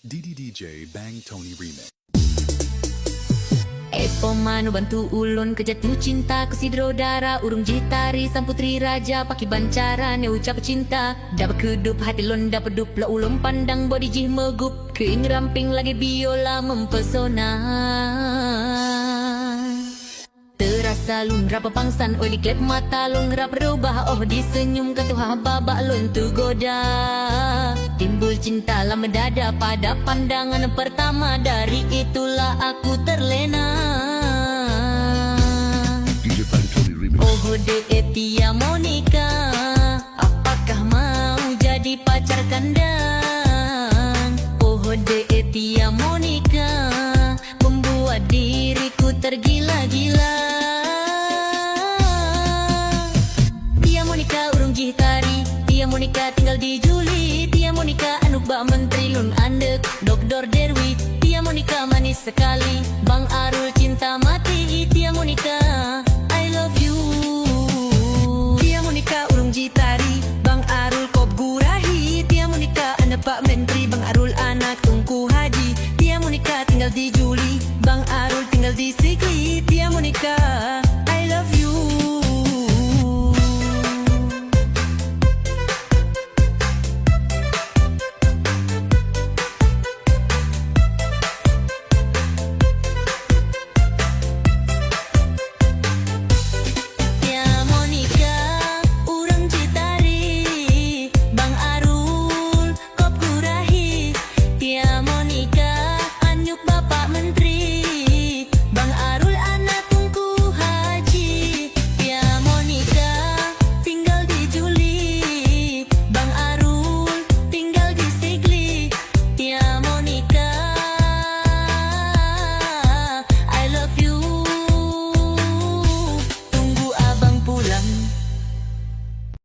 DDDJ Bang Tony Remix. Pemanu bantu ulun kejatuh cinta Kusidro dara urung jitari Sang putri raja paki bancara ne ucap cinta Dapat kedup hati lon dapat dup la ulun pandang body jih megup Keing ramping lagi biola mempesona Terasa lun rapa pangsan oi di klep mata lun rap berubah Oh disenyum katuha babak lun tu goda Timbul cinta lah mendadak pada pandangan pertama Dari itulah aku terlena DJ Bang Tony Remix. Oh Tia Monica Apakah mau jadi pacar kandang Oh Tia Monica Membuat diriku tergila-gila Tia Monica urung jih tari Tia Monica tinggal di Juli Tia Monica anubak menteri lun andek Doktor Derwi Tia Monica manis sekali Bang Arul cinta mati Tia Monica I love you Tia Monica urung jitari Bang Arul kop gurahi Tia Monica anak pak menteri Bang Arul anak tung